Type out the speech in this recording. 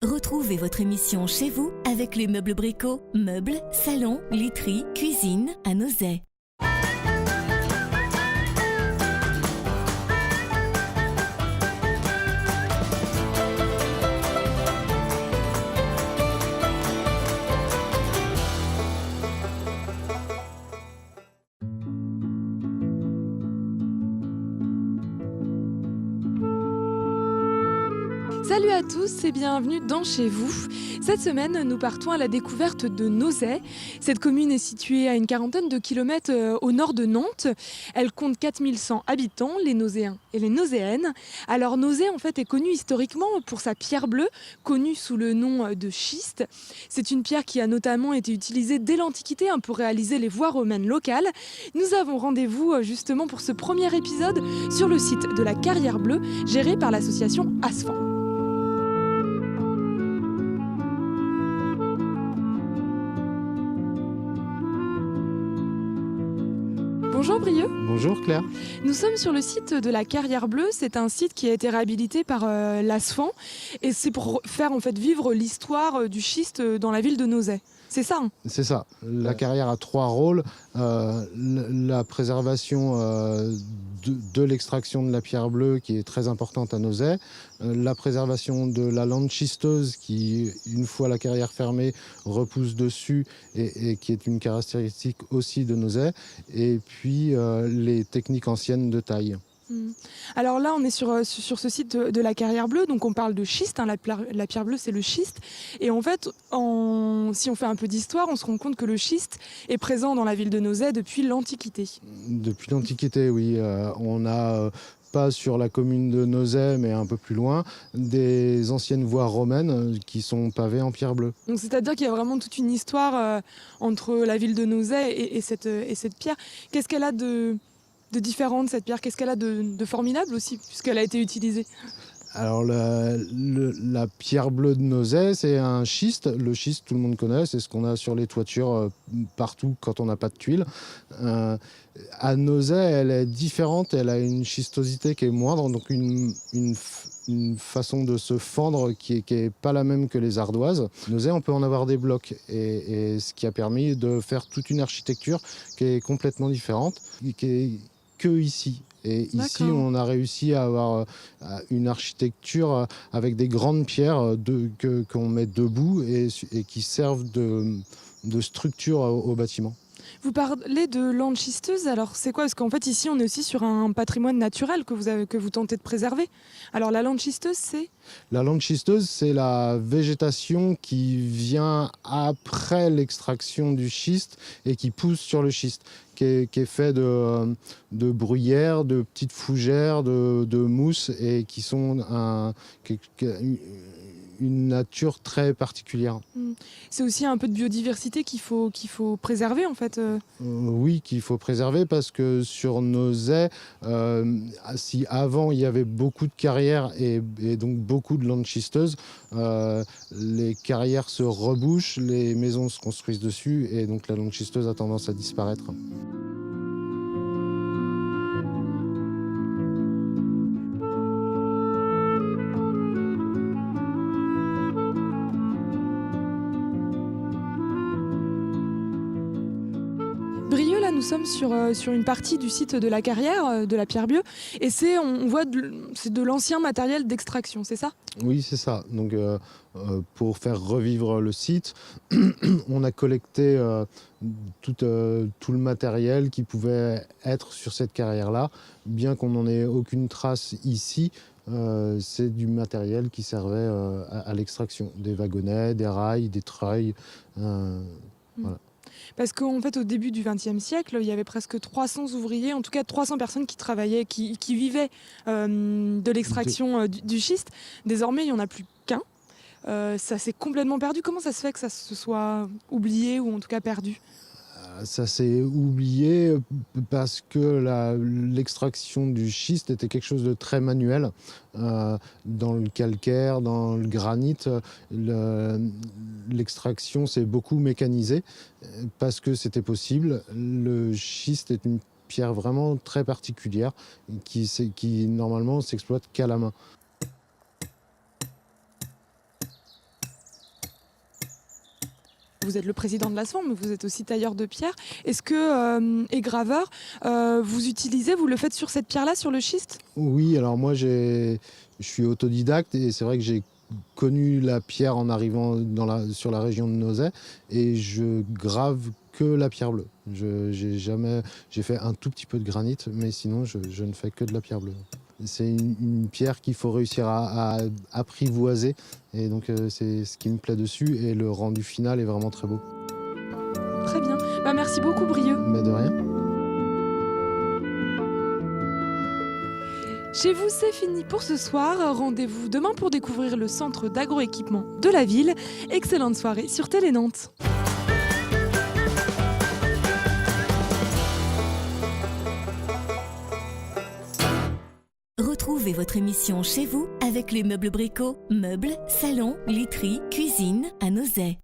Retrouvez votre émission chez vous avec les meubles Brico. Meubles, salon, literie, cuisine à Nozay. Salut à tous et bienvenue dans Chez vous. Cette semaine, nous partons à la découverte de Nozay. Cette commune est située à une quarantaine de kilomètres au nord de Nantes. Elle compte 4100 habitants, les Nozéens et les Nozéennes. Alors Nozay en fait est connue historiquement pour sa pierre bleue, connue sous le nom de schiste. C'est une pierre qui a notamment été utilisée dès l'Antiquité pour réaliser les voies romaines locales. Nous avons rendez-vous justement pour ce premier épisode sur le site de la Carrière Bleue, géré par l'association Asfan. Bonjour Brieux. Bonjour Claire. Nous sommes sur le site de la Carrière Bleue. C'est un site qui a été réhabilité par l'Asfan et c'est pour faire en fait vivre l'histoire du schiste dans la ville de Nozay. C'est ça, hein? C'est ça. La carrière a trois rôles. La préservation de l'extraction de la pierre bleue qui est très importante à Nozay. La préservation de la lande schisteuse qui, une fois la carrière fermée, repousse dessus et qui est une caractéristique aussi de Nozay. Et puis les techniques anciennes de taille. Alors là, on est sur ce site de la Carrière Bleue, donc on parle de schiste, hein, la pierre bleue c'est le schiste, et en fait, si on fait un peu d'histoire, on se rend compte que le schiste est présent dans la ville de Nozay depuis l'Antiquité. Depuis l'Antiquité, oui. On a, pas sur la commune de Nozay, mais un peu plus loin, des anciennes voies romaines qui sont pavées en pierre bleue. Donc c'est-à-dire qu'il y a vraiment toute une histoire entre la ville de Nozay et cette pierre. Qu'est-ce qu'elle a de différent de cette pierre? Qu'est-ce qu'elle a de formidable aussi, puisqu'elle a été utilisée? Alors la pierre bleue de Nozay, c'est un schiste. Le schiste, tout le monde connaît, c'est ce qu'on a sur les toitures partout quand on n'a pas de tuiles. À Nozay, elle est différente, elle a une schistosité qui est moindre, donc une façon de se fendre qui est pas la même que les ardoises. Nozay, on peut en avoir des blocs, et ce qui a permis de faire toute une architecture qui est complètement différente, qui est que ici. Et ici, on a réussi à avoir une architecture avec des grandes pierres qu'on met debout et qui servent de structure au bâtiment. Vous parlez de lande schisteuse, alors c'est quoi? Parce qu'en fait ici on est aussi sur un patrimoine naturel que vous tentez de préserver. Alors la lande schisteuse c'est? La lande schisteuse, c'est la végétation qui vient après l'extraction du schiste et qui pousse sur le schiste, qui est fait de bruyères, de petites fougères, de mousse, et qui sont une nature très particulière. C'est aussi un peu de biodiversité qu'il faut préserver en fait. Oui, qu'il faut préserver, parce que sur Nozay, si avant il y avait beaucoup de carrières et donc beaucoup de landes schisteuses, les carrières se rebouchent, les maisons se construisent dessus, et donc la lande schisteuse a tendance à disparaître. Brieux, là, nous sommes sur une partie du site de la Carrière, de la pierre bleue, et on voit c'est de l'ancien matériel d'extraction, c'est ça? Oui, c'est ça. Donc, pour faire revivre le site, on a collecté tout le matériel qui pouvait être sur cette carrière-là. Bien qu'on n'en ait aucune trace ici, c'est du matériel qui servait à l'extraction. Des wagonnets, des rails, des treuils. Voilà. Parce qu'en fait, au début du XXe siècle, il y avait presque 300 ouvriers, en tout cas 300 personnes qui travaillaient, qui vivaient de l'extraction du schiste. Désormais, il n'y en a plus qu'un. Ça s'est complètement perdu. Comment ça se fait que ça se soit oublié ou en tout cas perdu? Ça s'est oublié parce que l'extraction du schiste était quelque chose de très manuel. Dans le calcaire, dans le granit, l'extraction s'est beaucoup mécanisée parce que c'était possible. Le schiste est une pierre vraiment très particulière qui normalement s'exploite qu'à la main. vous êtes le président de l'ASFAN, mais vous êtes aussi tailleur de pierre. Est-ce que, et graveur, vous le faites sur cette pierre-là, sur le schiste? Oui, alors moi je suis autodidacte et c'est vrai que j'ai connu la pierre en arrivant sur la région de Nozay et je grave que la pierre bleue. J'ai fait un tout petit peu de granit, mais sinon je ne fais que de la pierre bleue. C'est une pierre qu'il faut réussir à apprivoiser et donc c'est ce qui me plaît dessus et le rendu final est vraiment très beau. Très bien. Merci beaucoup, Brieux. Mais de rien. Chez vous, c'est fini pour ce soir. Rendez-vous demain pour découvrir le centre d'agroéquipement de la ville. Excellente soirée sur Télé Nantes. Retrouvez votre émission Chez vous avec les meubles Brico. Meubles, salons, literie, cuisine à Nozay.